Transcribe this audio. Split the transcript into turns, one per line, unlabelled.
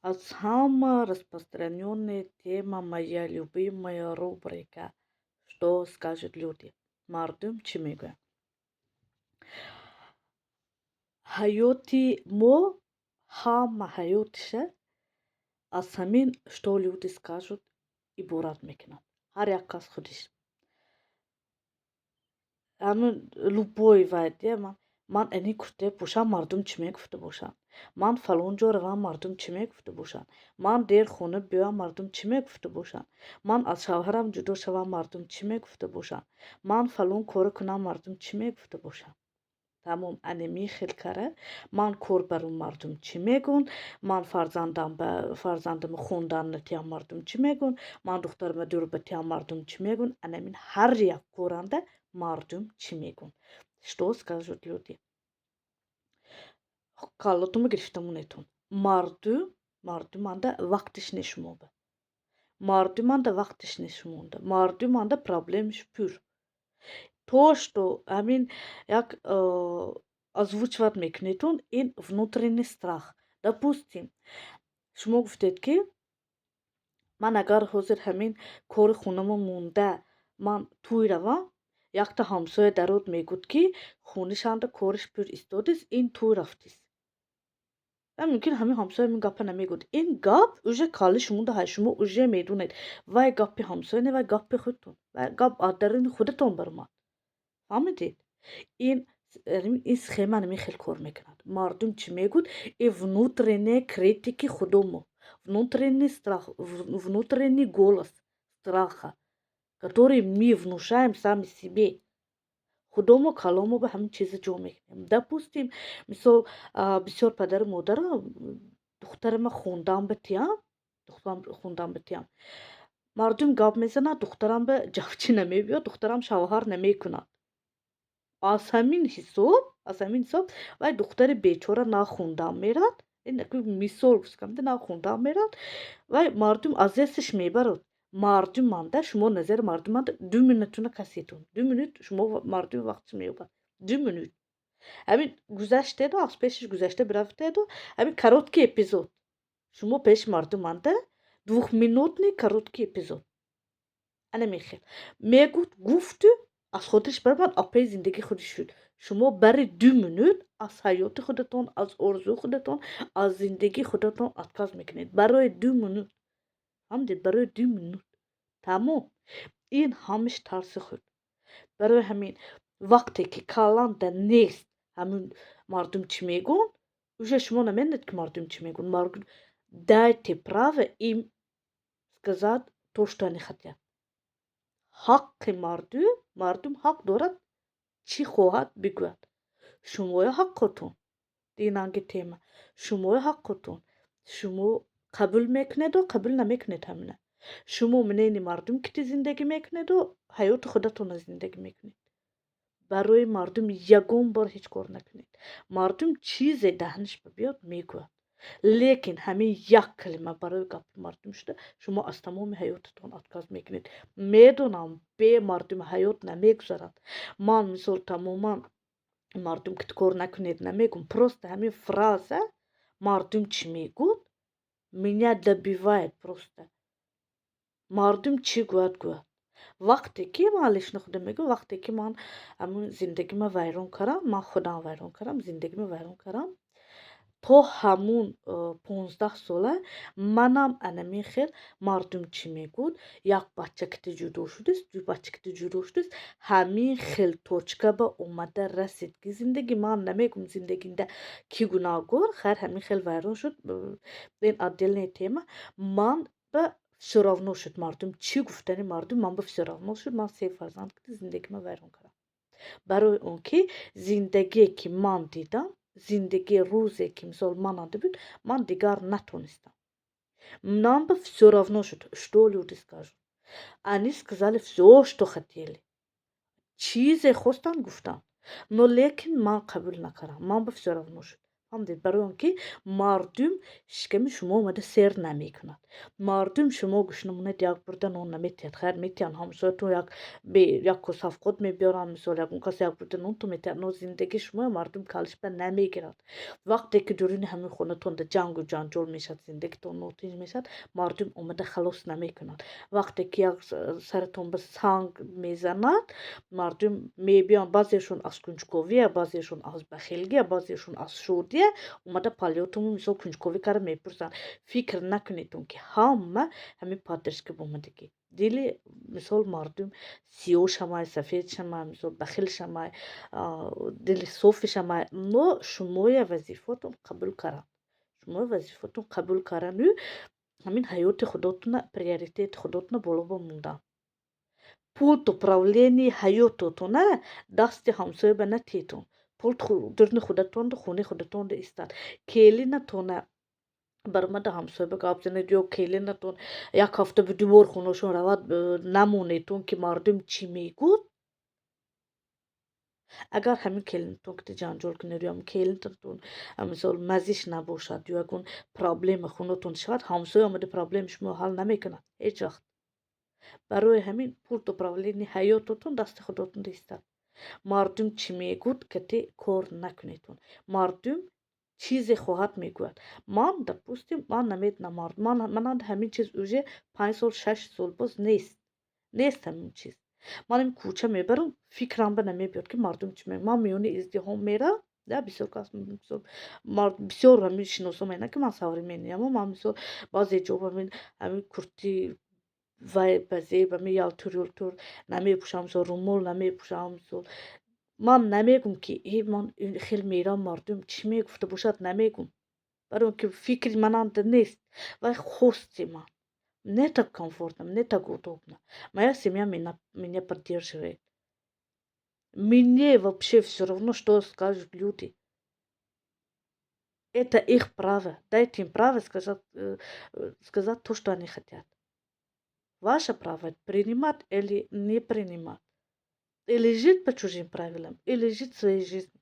А самая распространенная тема, моя любимая рубрика «Что скажут люди?» Мардум чӣ мегӯяд? Ҳаёти мо ҳама ҳаётиша аз ҳамин «Что люди скажут» иборат мекунад. Ҳар як кас худаш. Ҳамин любой вайде ман инӣ гуфта бошам, мардум чӣ мегуфта бошанд? Ман фалон ҷо равам, мардум чӣ мегуфта бошанд? Ман дер хона биёям, мардум чӣ мегуфта бошанд? Ман аз шавҳарам ҷудо шавам, мардум чӣ мегуфта бошанд? Ман фалон кора кунам, мардум чӣ мегуфта бошанд? Тамом анеми хел кара ман кор барои мардум чӣ мегӯянд? Ман фарзандам хондан натиҳам, мардум чӣ мегӯянд? Ман духтарама дур батиҳам, мардум чӣ мегӯянд? Анамин ҳар як коранда мардум чӣ мегӯянд? Что скажут люди? Каллатуна гирифтамонетон. Мардуманда вақтиш нешумода. Мардуманда вақтиш нешумонда. Мардуманда проблемаш пур. То, что ҳамин як озвучивать мекунедон, ин внутренний страх. Допустим, шумо гуфтед ки ман агар ҳозир ҳамин кори хонама монда ман тӯй равам, якта ҳамсоя дарод мегӯд ки хонашанда кориш пур истодааст, ин тӯй рафтааст. Мумкин ҳамин ҳамсоя ин гапа намегӯяд. Ин гап уже калли шумода ҳаст. Шумо уже медонед. Вай гапи ҳамсоя не, вай гапи худтон. Вай гап аз даруни худатон баромад. Фаҳмидед? Ин схема нами хел кор мекунад. Мардум чӣ мегӯяд? Ин внутренняя критики худомо, внутренний страх, внутренний голос страха, который мы внушаем сами себе. Худомо каломо ба ҳамин чиза ҷо мекунем. Допустим, мисол бисёр падару модара духтарама хондан батиҳам. Мардум гап мезанад, духтарамба ҷавчӣ намебиёд, духтарам шавҳар намекунад. Аз ҳамин ҳисоб вай духтари бечора на хондан мерад. Ин мисол гуфтам, на хондан мерад. Вай мардум азестиш мебарад. Мардуманда шумо назари мардуманда 2 минутуна касетон. 2 минут шумо мардум вақтиш меёбад. 2 минут. Ҳамин гузаштеду, аз пешиш гузашта бирафтеду, ҳамин короткий эпизод. Шумо пеши мардуманда 2-минутный короткий эпизод. Анами хел. Мегӯяд гуфту аз хотириш баромад, апаи зиндагии худаш шуд. Шумо барои 2 минут аз ҳаёти худатон, аз орзуи худатон, аз зиндагии худатон отказ мекунед. Барои 2 минут. Фаҳмидед? Барои 2 минут. Тамом. Ин ҳамаш тарси худ. Барои ҳамин вақте ки калланда нест ҳамин мардум чӣ мегӯянд, уже шумо наменед ки мардум чӣ мегӯянд. Дайте право им сказать то, что они хотят. ҳаққи мардум ҳақ дорад чӣ хоҳад бигӯяд. Шумои ҳаққотон. Динанги тема. Шумои ҳаққотон. Шумо қабул мекунеду, қабул намекунед ҳамина. Шумо минени мардум ки зиндагӣ мекунеду, ҳаёти худатонро зиндагӣ мекунед. Барои мардум ягон бор ҳеҷ кор накунед. Мардум чизе даҳниш биёд мегӯяд. Лекин ҳамин як калима барои гапи мардум шуда, шумо аз тамоми ҳаётатон отказ мекунед. Медонам бе мардум ҳаёт намегузарад. Ман мисол тамоман мардум ки кор накунед намегӯям. Просто ҳамин фраза мардум чӣ мегӯяд меня добивает просто. Мардум чӣ гӯяд гӯяд. Вақте ки ман лично худам мегӯям, вақте ки ман ҳамин зиндагима вайрон кардам, ман худам вайрон кардам, зиндагима вайрон кардам. То ҳамун 15 сола манам анамин хел мардум чӣ мегӯяд, як бача ки ҷудо шудааст, ду бача ки ҷудо шудааст, ҳамин хел точка ба омада расид ки зиндагӣ ман намегӯям зиндагинда ки гунаҳгор, хайр ҳамин хел вайрон шуд, ин отдельная тема. Ман ба всё равно шуд мардум чӣ гуфтани мардум, ман ба всё равно шуд. Ман 3 фарзанд ки зиндагима вайрон кардам. Барои он ки зиндагие ки ман дидам, зиндагии рӯзе ки мисол мананда буд, ман дигар натонистам. Нам ба всё равно шуд. Что люди скажут? Они сказали всё, что хотели. Чизе хостанд гуфтанд. Но лекин ман қабул накардам. Ман ба всё равно шуд. Hamdi برای آنکه مردم شکم شما اومده سر نمیکند مردم شما گوشنمونه یک بردن اون نمیتید خیر میتین همسایتون یک کساف خود میبیارن مثال یک اون کسی یک بردن اون تو میتید نو زندگی شما مردم کالش به نمیگیرد وقتی که دورین همین خونه تون ده جنگ و جنجال میشد زندگی تون نوتیج میشد مردم اومده خلاص نمیکنند وقتی که یک سرتون به سنگ میزند مردم میبیان بعضیشون از کنجکاوی بعضیشون از بخیلگی بعضیشون از شودی اومده پالیوتون مثل کنجکاوی کار میپرسن فکر نکنیدون که همه پادرش که بومدگی دیلی مثال مردم سیاه شمای سفید شمای مثال بخیل شمای دیلی صوف شمای نو شمای وظیفاتون قبول کردن شما وظیفاتون قبول کردن همین حیات خودتون پریوریتیت خودتون بالا بموندن пульт управления ҳаётотона дасти ҳамсоя ба натиетон пулт дурни худатонро хуни худатонро истад келинатона баромада ҳамсоя ба гап занед ё келинатон як ҳафта ба дувор хунашон равад намонетон ки мардум чӣ мегӯд агар ҳамин келинатон ки ҷанҷол кунед ё ҳамин келинатон мисол мазиш набошад ё ягон проблема хунатон шавад ҳамсоя омада проблеми шуморо ҳал намекунад ҳеҷ вақт барои ҳамин пулт управлени ҳаётотон дасти худотон истад мардум чӣ мегӯд кати кор накунедон мардум чизе хоҳад мегӯяд ман допустим ман намедонам манам ҳамин чиз уже 5 сол 6 сол боз нест ҳамин чиз ман ин кӯча мебарам фикрам ба намебиёд ки мардум чӣ мегӯяд ман миёни издиҳом мерам бисёр кас бисёр ҳамин шиносам ина ки ман современныам ман мисол баъзе ҷо ҳамин курти вай базеб ҳамин ялтур юлтур намепӯшам мисол румол намепӯшам мисол ман намегум ки ман хеле мерам мардум чӣ мегуфта бошад намегум барои он ки фикри мананда нест вай хости ман не так комфортно не так удобно моя семья меня поддерживает мне вообще всё равно что скажут люди это их право дайте им право сказать то что они хотят ваше право принимать или не принимать или жить по чужим правилам или жить своей жизнью